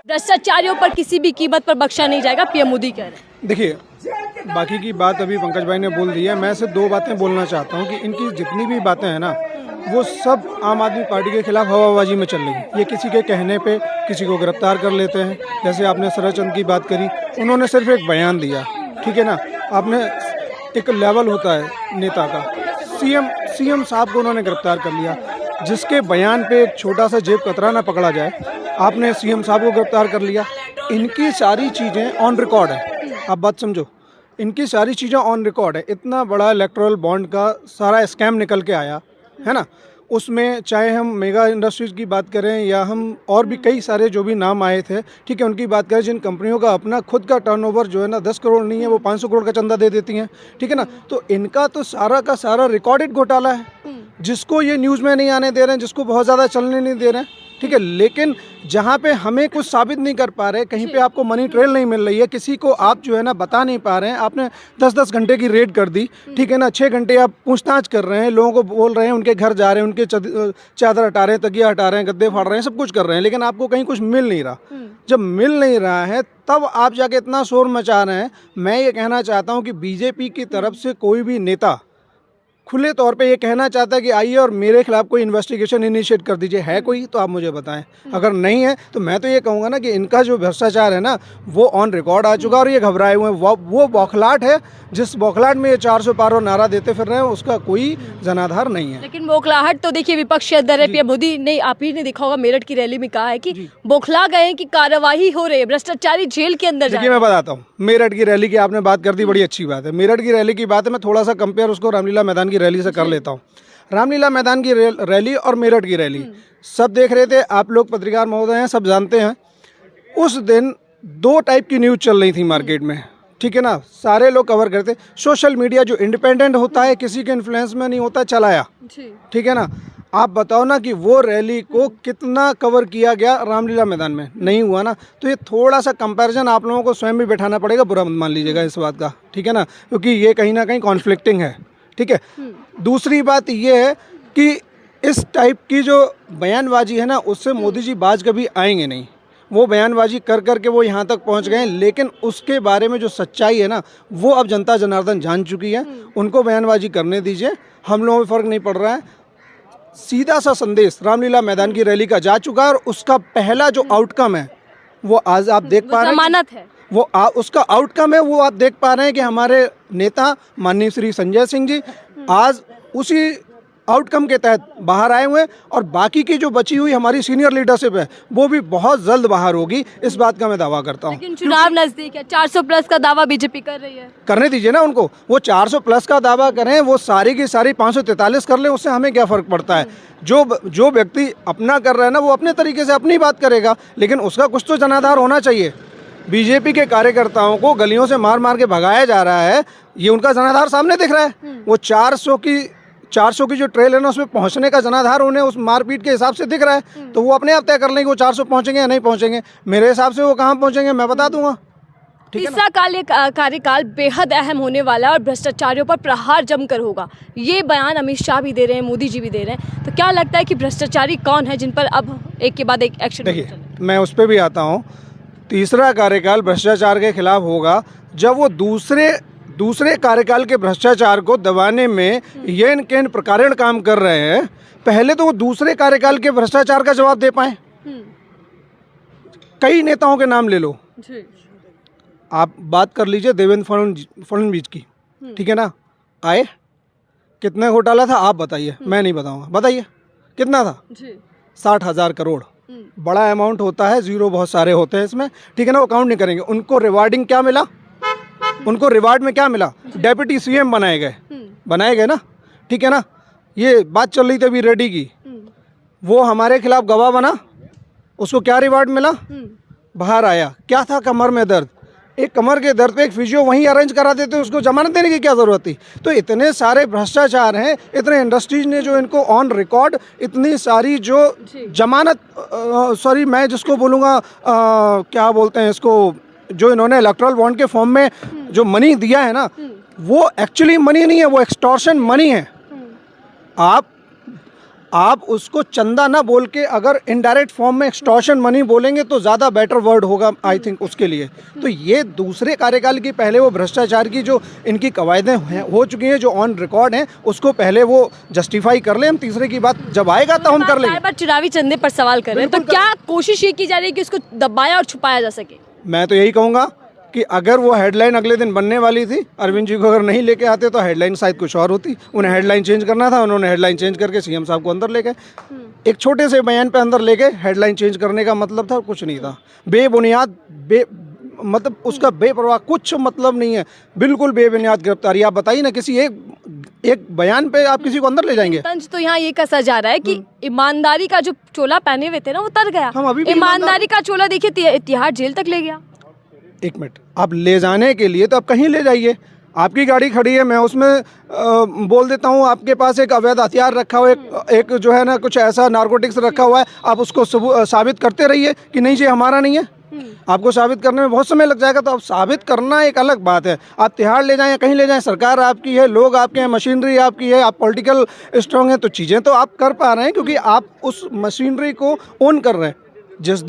भ्रष्टाचारियों पर किसी भी कीमत पर बख्शा नहीं जाएगा, पीएम मोदी कह रहे हैं। देखिए, बाकी की बात अभी पंकज भाई ने बोल दी है। मैं सिर्फ 2 बातें बोलना चाहता हूँ कि इनकी जितनी भी बातें हैं ना, वो सब आम आदमी पार्टी के खिलाफ हवाबाजी में चल रही है। ये किसी के कहने पे किसी को गिरफ्तार कर लेते हैं। जैसे आपने शरद चंद्र की बात करी, उन्होंने सिर्फ एक बयान दिया, ठीक है ना। आपने एक लेवल होता है नेता का, सीएम साहब को उन्होंने गिरफ्तार कर लिया। जिसके बयान पे एक छोटा सा जेब कतरा ना पकड़ा जाए, आपने सीएम साहब को गिरफ्तार कर लिया। इनकी सारी चीज़ें ऑन रिकॉर्ड है, आप बात समझो। इनकी सारी चीज़ें ऑन रिकॉर्ड है। इतना बड़ा इलेक्टोरल बॉन्ड का सारा स्कैम निकल के आया है ना। उसमें चाहे हम मेगा इंडस्ट्रीज़ की बात करें या हम और भी कई सारे जो भी नाम आए थे, ठीक है, उनकी बात करें, जिन कंपनियों का अपना खुद का टर्नओवर जो है ना 10 करोड़ नहीं है, वो 500 करोड़ का चंदा दे देती हैं, ठीक है ना। तो इनका तो सारा का सारा रिकॉर्डेड घोटाला है, जिसको ये न्यूज़ में नहीं आने दे रहे हैं, जिसको बहुत ज़्यादा चलने नहीं दे रहे हैं, ठीक है। लेकिन जहाँ पे हमें कुछ साबित नहीं कर पा रहे, कहीं पे आपको मनी ट्रेल नहीं मिल रही है, किसी को आप जो है ना बता नहीं पा रहे हैं, आपने 10-10 घंटे की रेड कर दी, ठीक है ना। 6 घंटे आप पूछताछ कर रहे हैं, लोगों को बोल रहे हैं, उनके घर जा रहे हैं, उनके चादर हटा रहे हैं, तकिया हटा रहे हैं, गद्दे फाड़ रहे हैं, सब कुछ कर रहे हैं, लेकिन आपको कहीं कुछ मिल नहीं रहा। जब मिल नहीं रहा है तब आप जाके इतना शोर मचा रहे हैं। मैं ये कहना चाहता हूँ कि बीजेपी की तरफ से कोई भी नेता खुले तौर पे ये कहना चाहता है कि आइए और मेरे खिलाफ कोई इन्वेस्टिगेशन इनिशिएट कर दीजिए, है कोई तो आप मुझे बताएं। अगर नहीं है तो मैं तो ये कहूँगा ना कि इनका जो भ्रष्टाचार है ना, वो ऑन रिकॉर्ड आ चुका और ये घबराए हुए हैं। वो बौखलाहट है, जिस बौखलाहट में ये 400 पार नारा देते फिर रहे हैं, उसका कोई जनाधार नहीं है। लेकिन बौखलाहट तो देखिए विपक्ष के अंदर है। पीएम मोदी ने, आप ही ने देखा होगा, मेरठ की रैली में कहा है कि बौखला गए हैं कि कार्रवाई हो रही है, भ्रष्टाचारी जेल के अंदर जा रहे देखिए, मैं बताता हूँ। मेरठ की रैली की आपने बात कर दी, बड़ी अच्छी बात है। मेरठ की रैली की बात है, मैं थोड़ा सा कंपेयर उसको रामलीला मैदान की रैली से कर लेता हूँ। रामलीला मैदान की रैली और मेरठ की रैली सब देख रहे थे, आप लोग पत्रकार महोदय हैं, सब जानते हैं। उस दिन 2 टाइप की न्यूज़ चल रही थी मार्केट में, ठीक है ना। सारे लोग कवर करते, सोशल मीडिया जो इंडिपेंडेंट होता है, किसी के इन्फ्लुएंस में नहीं होता, चलाया, ठीक है ना। आप बताओ ना कि वो रैली को कितना कवर किया गया, रामलीला मैदान में नहीं हुआ ना। तो ये थोड़ा सा कंपैरिजन आप लोगों को स्वयं भी बैठाना पड़ेगा, बुरा मत मान लीजिएगा इस बात का, ठीक है ना, क्योंकि ये कहीं ना कहीं कॉन्फ्लिक्टिंग है, ठीक है। दूसरी बात ये है कि इस टाइप की जो बयानबाजी है ना, उससे मोदी जी बाज कभी आएंगे नहीं। वो बयानबाजी कर करके वो यहाँ तक पहुँच गए हैं, लेकिन उसके बारे में जो सच्चाई है ना, वो अब जनता जनार्दन जान चुकी है। उनको बयानबाजी करने दीजिए, हम लोगों में फ़र्क नहीं पड़ रहा है। सीधा सा संदेश रामलीला मैदान की रैली का जा चुका है और उसका पहला जो आउटकम है वो आज आप देख पा रहे हैं। जमानत है वो उसका आउटकम है, वो आप देख पा रहे हैं कि हमारे नेता माननीय श्री संजय सिंह जी आज उसी आउटकम के तहत बाहर आए हुए हैं। और बाकी की जो बची हुई हमारी सीनियर लीडरशिप है, वो भी बहुत जल्द बाहर होगी, इस बात का मैं दावा करता हूँ। लेकिन चुनाव नजदीक है, 400 प्लस का दावा बीजेपी कर रही है। करने दीजिए ना उनको, वो 400 प्लस का दावा करें, वो सारी की सारी 543 कर लें, उससे हमें क्या फ़र्क पड़ता है। जो व्यक्ति अपना कर रहा है ना, वो अपने तरीके से अपनी बात करेगा, लेकिन उसका कुछ तो जनाधार होना चाहिए। बीजेपी के कार्यकर्ताओं को गलियों से मार मार के भगाया जा रहा है, ये उनका जनाधार सामने दिख रहा है। वो 400 की जो ट्रेल है ना, उसमें पहुंचने का जनाधार उन्हें उस मारपीट के हिसाब से दिख रहा है। तो वो अपने आप तय कर लेंगे वो 400 पहुंचेंगे या नहीं पहुंचेंगे। मेरे हिसाब से वो कहाँ पहुंचेंगे मैं बता दूंगा। तीसरा कार्यकाल बेहद अहम होने वाला है और भ्रष्टाचारियों पर प्रहार जमकर होगा। ये बयान अमित शाह भी दे रहे हैं, मोदी जी भी दे रहे हैं। तो क्या लगता है कि भ्रष्टाचारी कौन है जिन पर अब एक के बाद एक एक्शन? देखिए, मैं उस पर भी आता हूँ। तीसरा कार्यकाल भ्रष्टाचार के खिलाफ होगा जब वो दूसरे कार्यकाल के भ्रष्टाचार को दबाने में ये इनके प्रकारण काम कर रहे हैं। पहले तो वो दूसरे कार्यकाल के भ्रष्टाचार का जवाब दे पाए। कई नेताओं के नाम ले लो, आप बात कर लीजिए देवेंद्र फडणवीस की, ठीक है ना। आए, कितने घोटाला था आप बताइए, मैं नहीं बताऊंगा, बताइए कितना था? 60,000 करोड़। बड़ा अमाउंट होता है, जीरो बहुत सारे होते हैं इसमें, ठीक है ना। वो काउंट नहीं करेंगे। उनको रिवार्डिंग क्या मिला? उनको रिवार्ड में क्या मिला? डेप्यूटी सीएम बनाए गए ना, ठीक है ना। ये बात चल रही थी अभी रेड्डी की, वो हमारे खिलाफ गवाह बना, उसको क्या रिवार्ड मिला? बाहर आया, क्या था? कमर में दर्द। एक कमर के दर्द पे एक फिजियो वहीं अरेंज करा देते, उसको जमानत देने की क्या ज़रूरत थी? तो इतने सारे भ्रष्टाचार हैं, इतने इंडस्ट्रीज ने जो इनको ऑन रिकॉर्ड, इतनी सारी जो जमानत, सॉरी मैं जिसको बोलूँगा क्या बोलते हैं इसको, जो इन्होंने इलेक्टोरल बॉन्ड के फॉर्म में जो मनी दिया है ना, वो एक्चुअली मनी नहीं है, वो एक्सटॉर्शन मनी है। आप उसको चंदा ना बोल के अगर इनडायरेक्ट फॉर्म में एक्सटॉर्शन मनी बोलेंगे तो ज़्यादा बेटर वर्ड होगा आई थिंक उसके लिए। तो ये दूसरे कार्यकाल की पहले वो भ्रष्टाचार की जो इनकी कवायदें हो चुकी हैं, जो ऑन रिकॉर्ड हैं, उसको पहले वो जस्टिफाई कर लें। हम तीसरे की बात जब आएगा तो हम कर लेंगे। बार बार चुनावी चंदे पर सवाल कर रहे हैं, तो क्या कोशिश ये की जा रही है कि उसको दबाया और छुपाया जा सके? मैं तो यही कहूँगा कि अगर वो हेडलाइन अगले दिन बनने वाली थी, अरविंद जी को अगर नहीं लेके आते तो हेडलाइन शायद कुछ और होती। उन्हें हेडलाइन चेंज करना था, उन्होंने हेडलाइन चेंज करके सीएम साहब को अंदर ले गए। एक छोटे से बयान पे अंदर ले गए। हेडलाइन चेंज करने का मतलब था कुछ नहीं था, बेबुनियाद मतलब उसका बेपरवाह, कुछ मतलब नहीं है, बिल्कुल बेबुनियाद गिरफ्तारी। आप बताइए ना, किसी एक बयान पे आप किसी को अंदर ले जाएंगे? तंज तो यहाँ ये कसा जा रहा है कि ईमानदारी का जो चोला पहने हुए थे ना, वो तर गया। हम अभी भी ईमानदारी का चोला देखिए तिहाड़ जेल तक ले गया। एक मिनट, आप ले जाने के लिए तो आप कहीं ले जाइए। आपकी गाड़ी खड़ी है, मैं उसमें बोल देता हूँ आपके पास एक अवैध हथियार रखा हुआ है, एक जो है ना कुछ ऐसा नारकोटिक्स रखा हुआ है, आप उसको साबित करते रहिए कि नहीं, ये हमारा नहीं है। आपको साबित करने में बहुत समय लग जाएगा, तो आप साबित करना एक अलग बात है। आप तिहाड़ ले जाएं या कहीं ले जाएं, सरकार आपकी है, लोग आपके हैं, मशीनरी आपकी है, आप पॉलिटिकल स्ट्रांग हैं, तो चीज़ें तो आप कर पा रहे हैं क्योंकि आप उस मशीनरी को ओन कर रहे हैं। जिस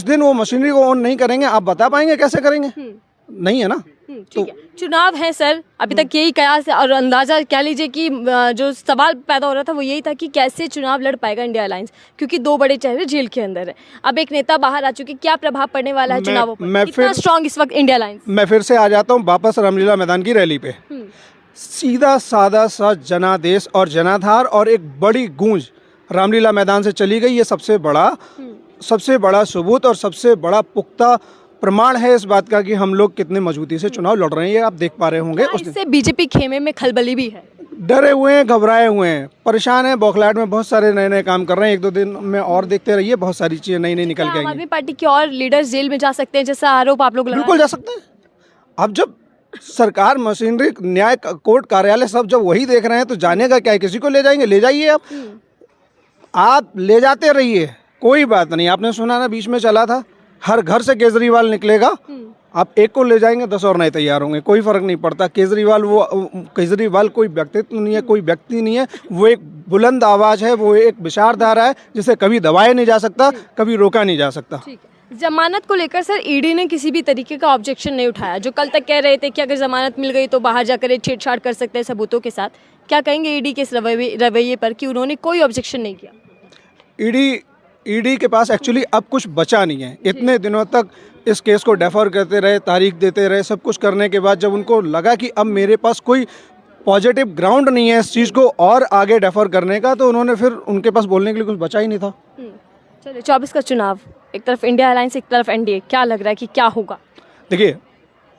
दिन वो मशीनरी को ऑन नहीं करेंगे, आप बता पाएंगे कैसे करेंगे? नहीं है ना। ठीक है, चुनाव है सर, अभी तक यही कयास और अंदाजा कह लीजिए कि जो सवाल पैदा हो रहा था वो यही था कि कैसे चुनाव लड़ पाएगा इंडिया अलायंस, क्योंकि दो बड़े चेहरे जेल के अंदर है। अब एक नेता बाहर आ चुके, क्या प्रभाव पड़ने वाला है चुनावों पर? कितना स्ट्रांग इस वक्त इंडिया अलायंस? मैं फिर से आ जाता हूँ वापस रामलीला मैदान की रैली पे। सीधा सादा सा जनादेश और जनाधार और एक बड़ी गूंज रामलीला मैदान से चली गई। ये सबसे बड़ा सबूत और सबसे बड़ा पुख्ता प्रमाण है इस बात का कि हम लोग कितने मजबूती से चुनाव लड़ रहे हैं। ये आप देख पा रहे होंगे। इससे बीजेपी खेमे में खलबली भी है, डरे हुए हैं, घबराए हुए हैं, परेशान हैं, बौखलाहट में बहुत सारे नए काम कर रहे हैं। एक दो दिन में और देखते रहिए, बहुत सारी चीजें नई निकल के आएंगी। आम आदमी पार्टी के और लीडर्स जेल में जा सकते हैं जैसा आरोप आप लोग लगा? बिल्कुल जा सकते हैं। अब जब सरकार, मशीनरी, न्याय, कोर्ट, कार्यालय सब जब वही देख रहे हैं तो जाने का क्या है? किसी को ले जाएंगे, ले जाइए आप ले जाते रहिए, कोई बात नहीं। आपने सुना ना, बीच में चला था, हर घर से केजरीवाल निकलेगा। आप एक को ले जाएंगे, 10 और नए तैयार होंगे, कोई फर्क नहीं पड़ता। केजरीवाल कोई व्यक्तित्व नहीं है, कोई व्यक्ति नहीं है, वो एक बुलंद आवाज़ है, वो एक विचारधारा है जिसे कभी दबाया नहीं जा सकता, कभी रोका नहीं जा सकता। जमानत को लेकर सर ईडी ने किसी भी तरीके का ऑब्जेक्शन नहीं उठाया, जो कल तक कह रहे थे कि अगर जमानत मिल गई तो बाहर जाकर छेड़छाड़ कर सकते हैं सबूतों के साथ। क्या कहेंगे ईडी के इस रवैये पर कि उन्होंने कोई ऑब्जेक्शन नहीं किया? ईडी के पास एक्चुअली अब कुछ बचा नहीं है। इतने दिनों तक इस केस को डेफर करते रहे, तारीख देते रहे, सब कुछ करने के बाद जब उनको लगा कि अब मेरे पास कोई पॉजिटिव ग्राउंड नहीं है इस चीज़ को और आगे डेफर करने का, तो उन्होंने फिर उनके पास बोलने के लिए कुछ बचा ही नहीं था। चलिए, 24 का चुनाव, एक तरफ इंडिया अलायंस, एक तरफ एनडीए, क्या लग रहा है कि क्या होगा? देखिए,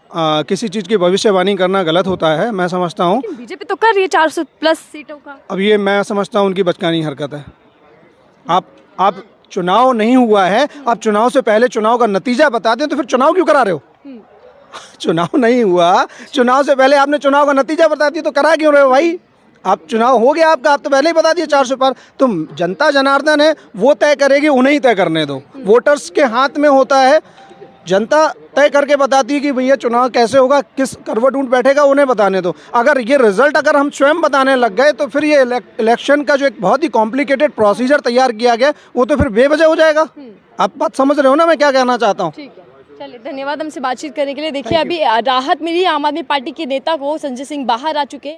किसी चीज़ की भविष्यवाणी करना गलत होता है, मैं समझता हूँ। बीजेपी तो कर रही है 400+ सीटों का। अब ये मैं समझता हूँ उनकी बचकानी हरकत है। आप चुनाव नहीं हुआ है, आप चुनाव से पहले चुनाव का नतीजा बता दें तो फिर चुनाव क्यों करा रहे हो? चुनाव नहीं हुआ, चुनाव से पहले आपने चुनाव का नतीजा बता दिया तो करा क्यों रहे हो भाई? आप चुनाव हो गया आपका, आप तो पहले ही बता दिए 400 पार। तो जनता जनार्दन है, वो तय करेगी, उन्हें ही तय करने दो। वोटर्स के हाथ में होता है, जनता तय करके बताती है कि भैया चुनाव कैसे होगा, किस करवट ऊंट बैठेगा, उन्हें बताने दो। अगर ये रिजल्ट अगर हम स्वयं बताने लग गए तो फिर ये इलेक्शन का जो एक बहुत ही कॉम्प्लिकेटेड प्रोसीजर तैयार किया गया वो तो फिर बेवजह हो जाएगा। आप बात समझ रहे हो ना मैं क्या कहना चाहता हूँ? ठीक है, चलिए, धन्यवाद हमसे बातचीत करने के लिए। देखिए, अभी राहत मिली आम आदमी पार्टी के नेता को, संजय सिंह बाहर आ चुके हैं।